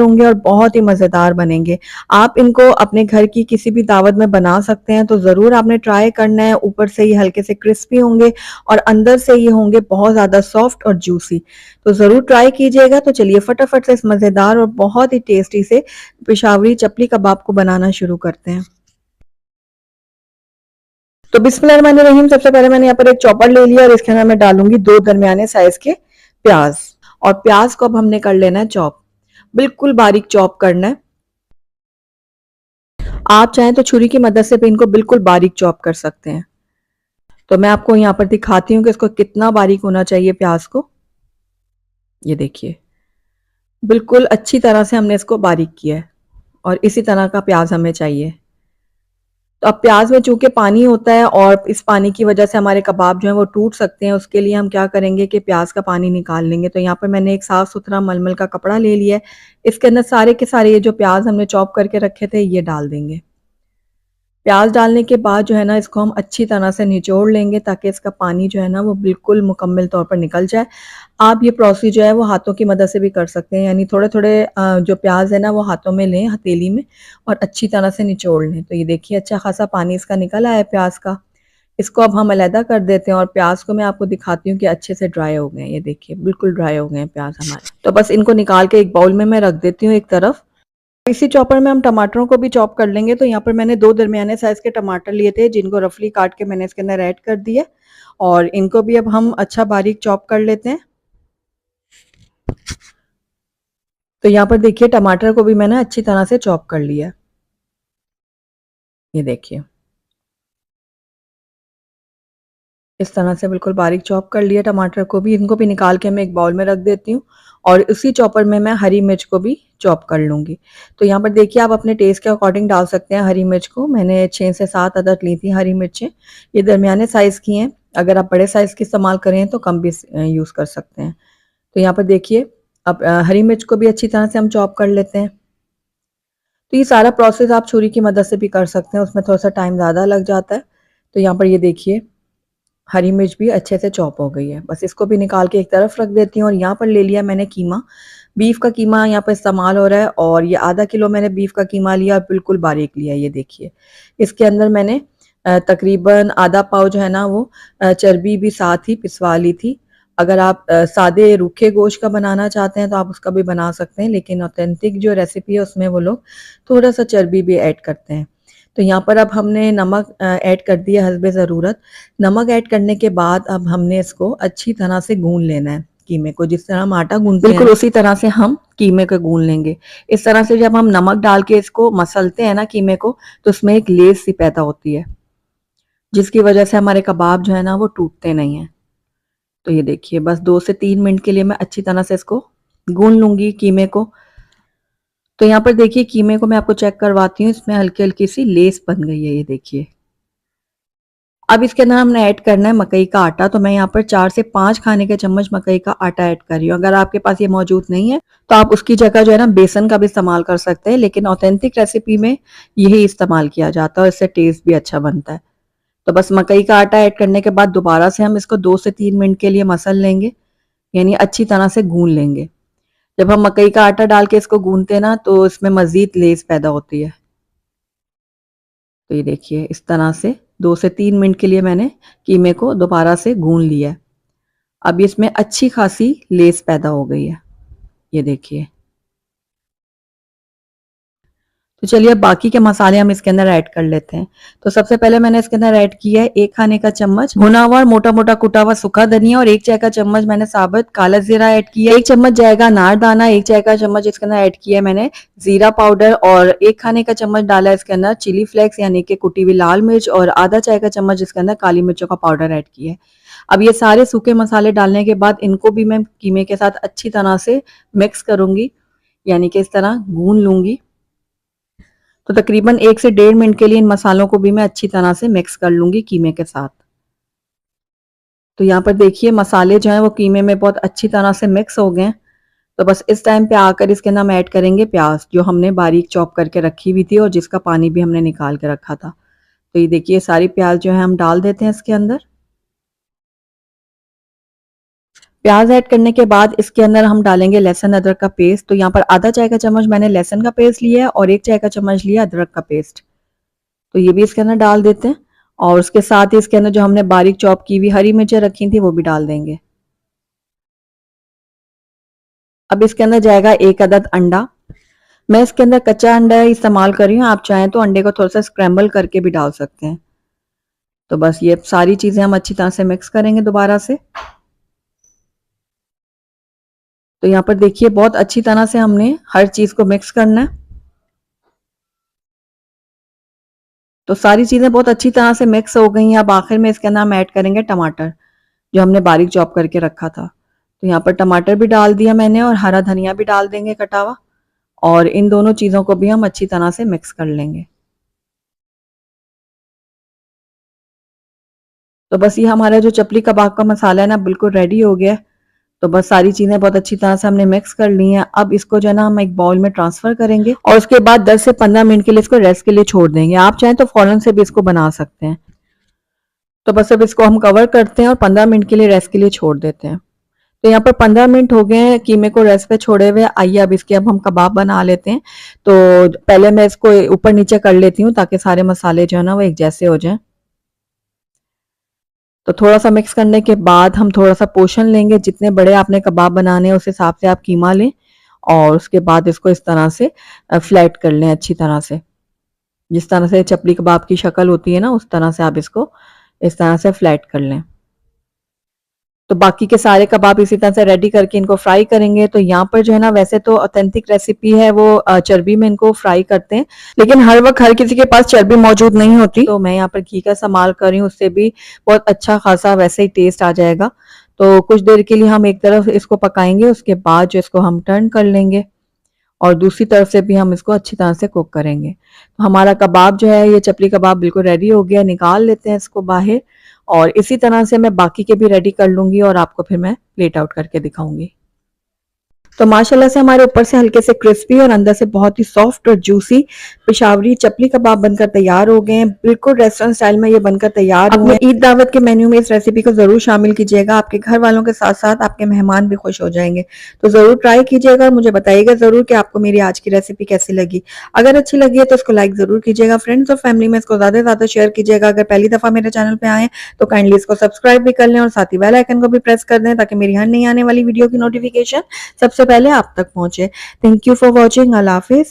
होंगे और बहुत ही मज़ेदार बनेंगे। आप इनको अपने घर की किसी भी दावत में बना सकते हैं, तो ज़रूर आपने ट्राई करना है। ऊपर से ये हल्के से क्रिस्पी होंगे और अंदर से ये होंगे बहुत ज़्यादा सॉफ्ट और जूसी। तो ज़रूर ट्राई कीजिएगा। तो चलिए फटाफट से इस मज़ेदार और बहुत ही टेस्टी से पेशावरी चपली कबाब को बनाना शुरू करते हैं। तो बिस्मिल्लाहिर्रहमानिर्रहीम, सबसे पहले मैंने यहाँ पर एक चॉपर ले लिया और इसके अंदर मैं डालूंगी 2 दरमियाने साइज़ के प्याज़। और प्याज़ को अब हमने कर लेना है चॉप, बिल्कुल बारीक चॉप करना है। आप चाहें तो छुरी की मदद से भी इनको बिल्कुल बारीक चॉप कर सकते हैं। तो मैं आपको यहाँ पर दिखाती हूँ कि इसको कितना बारीक होना चाहिए प्याज़ को। ये देखिए, बिल्कुल अच्छी तरह से हमने इसको बारीक किया है और इसी तरह का प्याज़ हमें चाहिए। तो अब प्याज में चूंकि पानी होता है और इस पानी की वजह से हमारे कबाब जो है वो टूट सकते हैं, उसके लिए हम क्या करेंगे कि प्याज का पानी निकाल लेंगे। तो यहाँ पर मैंने एक साफ सुथरा मलमल का कपड़ा ले लिया है। इसके अंदर सारे के सारे ये जो प्याज हमने चॉप करके रखे थे ये डाल देंगे। प्याज डालने के बाद जो है ना, इसको हम अच्छी तरह से निचोड़ लेंगे ताकि इसका पानी जो है ना वो बिल्कुल मुकम्मल तौर पर निकल जाए। आप ये प्रोसेस जो है वो हाथों की मदद से भी कर सकते हैं, यानी थोड़े थोड़े जो प्याज है ना वो हाथों में लें, हथेली में, और अच्छी तरह से निचोड़ लें। तो ये देखिए अच्छा खासा पानी इसका निकल आया है प्याज का। इसको अब हम अलहदा कर देते हैं और प्याज को मैं आपको दिखाती हूँ कि अच्छे से ड्राई हो गए हैं। ये देखिए बिल्कुल ड्राई हो गए हैं प्याज हमारे। तो बस इनको निकाल के एक बाउल में मैं रख देती हूँ एक तरफ। इसी चॉपर में हम टमाटरों को भी चॉप कर लेंगे। तो यहाँ पर मैंने 2 दरमियाने साइज के टमाटर लिए थे, जिनको रफली काट के मैंने इसके अंदर ऐड कर दिया और इनको भी अब हम अच्छा बारीक चॉप कर लेते हैं। तो यहाँ पर देखिए टमाटर को भी मैंने अच्छी तरह से चॉप कर लिया। ये देखिए इस तरह से बिल्कुल बारीक चॉप कर लिया टमाटर को भी। इनको भी निकाल के मैं एक बाउल में रख देती हूँ और उसी चॉपर में मैं हरी मिर्च को भी चॉप कर लूँगी। तो यहाँ पर देखिए आप अपने टेस्ट के अकॉर्डिंग डाल सकते हैं हरी मिर्च को। मैंने 6 से 7 अदद ली थी हरी मिर्चें। ये दरमियाने साइज़ की हैं। अगर आप बड़े साइज़ की इस्तेमाल करें तो कम भी यूज़ कर सकते हैं। तो यहाँ पर देखिए अब हरी मिर्च को भी अच्छी तरह से हम चॉप कर लेते हैं। तो ये सारा प्रोसेस आप छुरी की मदद से भी कर सकते हैं, उसमें थोड़ा-सा टाइम ज़्यादा लग जाता है। तो यहाँ पर ये देखिए हरी मिर्च भी अच्छे से चॉप हो गई है। बस इसको भी निकाल के एक तरफ रख देती हूँ और यहाँ पर ले लिया मैंने कीमा। बीफ का कीमा यहाँ पर इस्तेमाल हो रहा है और ये आधा किलो मैंने बीफ का कीमा लिया और बिल्कुल बारीक लिया। ये देखिए इसके अंदर मैंने तकरीबन आधा पाव जो है ना वो चर्बी भी साथ ही पिसवा ली थी। अगर आप सादे रूखे गोश्त का बनाना चाहते हैं तो आप उसका भी बना सकते हैं, लेकिन ऑथेंटिक जो रेसिपी है उसमें वो लोग थोड़ा सा चर्बी भी ऐड करते हैं। तो यहाँ पर अब हमने नमक ऐड कर दिया हस्बे ज़रूरत। नमक ऐड करने के बाद अब हमने इसको अच्छी तरह से गून लेना है कीमे को, जिस तरह हम आटा गूंथते हैं बिल्कुल उसी तरह से हम कीमे को गून लेंगे। इस तरह से जब हम नमक डाल के इसको मसलते हैं ना कीमे को, तो उसमें एक लेस सी पैदा होती है, जिसकी वजह से हमारे कबाब जो है ना वो टूटते नहीं हैं। तो ये देखिए बस 2 से 3 मिनट के लिए मैं अच्छी तरह से इसको गून लूंगी कीमे को। तो यहाँ पर देखिए कीमे को मैं आपको चेक करवाती हूँ, इसमें हल्की हल्की सी लेस बन गई है। ये देखिए अब इसके अंदर हमने ऐड करना है मकई का आटा। तो मैं यहाँ पर 4 से 5 खाने के चम्मच मकई का आटा ऐड कर रही हूँ। अगर आपके पास ये मौजूद नहीं है तो आप उसकी जगह जो है ना बेसन का भी इस्तेमाल कर सकते हैं, लेकिन ऑथेंटिक रेसिपी में यही इस्तेमाल किया जाता है और इससे टेस्ट भी अच्छा बनता है। तो बस मकई का आटा ऐड करने के बाद दोबारा से हम इसको 2 से 3 मिनट के लिए मसल लेंगे, यानी अच्छी तरह से गून लेंगे। जब हम मकई का आटा डाल के इसको गूनते हैं ना तो इसमें मजीद लेस पैदा होती है। तो ये देखिए इस तरह से 2 से 3 मिनट के लिए मैंने कीमे को दोबारा से गून लिया है। अब इसमें अच्छी खासी लेस पैदा हो गई है। ये देखिए। तो चलिए अब बाकी के मसाले हम इसके अंदर ऐड कर लेते हैं। तो सबसे पहले मैंने इसके अंदर ऐड किया है 1 खाने का चम्मच भुना हुआ और मोटा मोटा कुटा हुआ सूखा धनिया और 1 चाय का चम्मच मैंने साबुत काला जीरा ऐड किया, 1 चम्मच जाएगा अनारदाना, 1 चाय का चम्मच इसके अंदर ऐड किया है मैंने जीरा पाउडर और 1 खाने का चम्मच डाला है इसके अंदर चिली फ्लेक्स यानी कि कुटी हुई लाल मिर्च और आधा चाय का चम्मच इसके अंदर काली मिर्चों का पाउडर ऐड किया है। अब ये सारे सूखे मसाले डालने के बाद इनको भी मैं कीमे के साथ अच्छी तरह से मिक्स करूंगी, यानी कि इस तरह गून लूंगी। तो तकरीबन 1 से 1.5 मिनट के लिए इन मसालों को भी मैं अच्छी तरह से मिक्स कर लूंगी कीमे के साथ। तो यहाँ पर देखिए मसाले जो हैं वो कीमे में बहुत अच्छी तरह से मिक्स हो गए हैं। तो बस इस टाइम पे आकर इसके अंदर हम ऐड करेंगे प्याज, जो हमने बारीक चॉप करके रखी हुई थी और जिसका पानी भी हमने निकाल के रखा था। तो ये देखिए सारी प्याज जो है हम डाल देते हैं इसके अंदर। प्याज ऐड करने के बाद इसके अंदर हम डालेंगे लहसुन अदरक का पेस्ट। तो यहाँ पर आधा चाय का चम्मच मैंने लहसुन का पेस्ट लिया है और 1 चाय का चम्मच लिया अदरक का पेस्ट। तो ये भी इसके अंदर डाल देते हैं और उसके साथ ही इसके अंदर जो हमने बारीक चॉप की हुई हरी मिर्चें रखी थी वो भी डाल देंगे। अब इसके अंदर जाएगा 1 अदद अंडा। मैं इसके अंदर कच्चा अंडा इस्तेमाल कर रही हूँ, आप चाहें तो अंडे को थोड़ा सा स्क्रैम्बल करके भी डाल सकते हैं। तो बस ये सारी चीजें हम अच्छी तरह से मिक्स करेंगे दोबारा से। तो यहाँ पर देखिए बहुत अच्छी तरह से हमने हर चीज को मिक्स करना है। तो सारी चीजें बहुत अच्छी तरह से मिक्स हो गई हैं। अब आखिर में इसके अंदर हम ऐड करेंगे टमाटर, जो हमने बारीक चॉप करके रखा था। तो यहाँ पर टमाटर भी डाल दिया मैंने और हरा धनिया भी डाल देंगे कटा हुआ, और इन दोनों चीजों को भी हम अच्छी तरह से मिक्स कर लेंगे। तो बस ये हमारा जो चपली कबाब का मसाला है ना बिल्कुल रेडी हो गया है। तो बस सारी चीजें बहुत अच्छी तरह से हमने मिक्स कर ली हैं। अब इसको जो है ना हम एक बाउल में ट्रांसफर करेंगे और उसके बाद 10 से 15 मिनट के लिए इसको रेस्ट के लिए छोड़ देंगे। आप चाहें तो फौरन से भी इसको बना सकते हैं। तो बस अब इसको हम कवर करते हैं और 15 मिनट के लिए रेस्ट के लिए छोड़ देते हैं। तो यहाँ पर 15 मिनट हो गए हैं कीमे को रेस्ट पे छोड़े हुए। आइए अब इसके अब हम कबाब बना लेते हैं। तो पहले मैं इसको ऊपर नीचे कर लेती हूँ ताकि सारे मसाले जो है ना वो एक जैसे हो जाएं। तो थोड़ा सा मिक्स करने के बाद हम थोड़ा सा पोर्शन लेंगे, जितने बड़े आपने कबाब बनाने हैं उस हिसाब से आप कीमा लें और उसके बाद इसको इस तरह से फ्लैट कर लें अच्छी तरह से। जिस तरह से चपली कबाब की शक्ल होती है ना उस तरह से आप इसको इस तरह से फ्लैट कर लें। तो बाकी के सारे कबाब इसी तरह से रेडी करके इनको फ्राई करेंगे। तो यहाँ पर जो है ना वैसे तो ऑथेंटिक रेसिपी है वो चर्बी में इनको फ्राई करते हैं, लेकिन हर वक्त हर किसी के पास चर्बी मौजूद नहीं होती। तो मैं यहाँ पर घी का इस्तेमाल कर रही हूँ, उससे भी बहुत अच्छा खासा वैसे ही टेस्ट आ जाएगा। तो कुछ देर के लिए हम एक तरफ इसको पकाएंगे, उसके बाद जो इसको हम टर्न कर लेंगे और दूसरी तरफ से भी हम इसको अच्छी तरह से कुक करेंगे। तो हमारा कबाब जो है ये चपली कबाब बिल्कुल रेडी हो गया। निकाल लेते हैं इसको बाहर और इसी तरह से मैं बाकी के भी रेडी कर लूंगी और आपको फिर मैं प्लेट आउट करके दिखाऊंगी। तो माशाल्लाह से हमारे ऊपर से हल्के से क्रिस्पी और अंदर से बहुत ही सॉफ्ट और जूसी पेशावरी चपली कबाब बनकर तैयार हो गए हैं। बिल्कुल रेस्टोरेंट स्टाइल में ये बनकर तैयार हुए हैं। ईद दावत के मेन्यू में इस रेसिपी को जरूर शामिल कीजिएगा, आपके घर वालों के साथ साथ आपके मेहमान भी खुश हो जाएंगे। तो जरूर ट्राई कीजिएगा और मुझे बताइएगा जरूर कि आपको मेरी आज की रेसिपी कैसी लगी। अगर अच्छी लगी है तो इसको लाइक जरूर कीजिएगा, फ्रेंड्स और फैमिली में इसको ज्यादा से ज्यादा शेयर कीजिएगा। अगर पहली दफा मेरे चैनल पे आए तो काइंडली इसको सब्सक्राइब भी कर लें और साथ ही बेल आइकन को भी प्रेस कर दें ताकि मेरी हर नई आने वाली वीडियो की नोटिफिकेशन सबसे पहले आप तक पहुंचे। Thank you for watching. Allah Hafiz.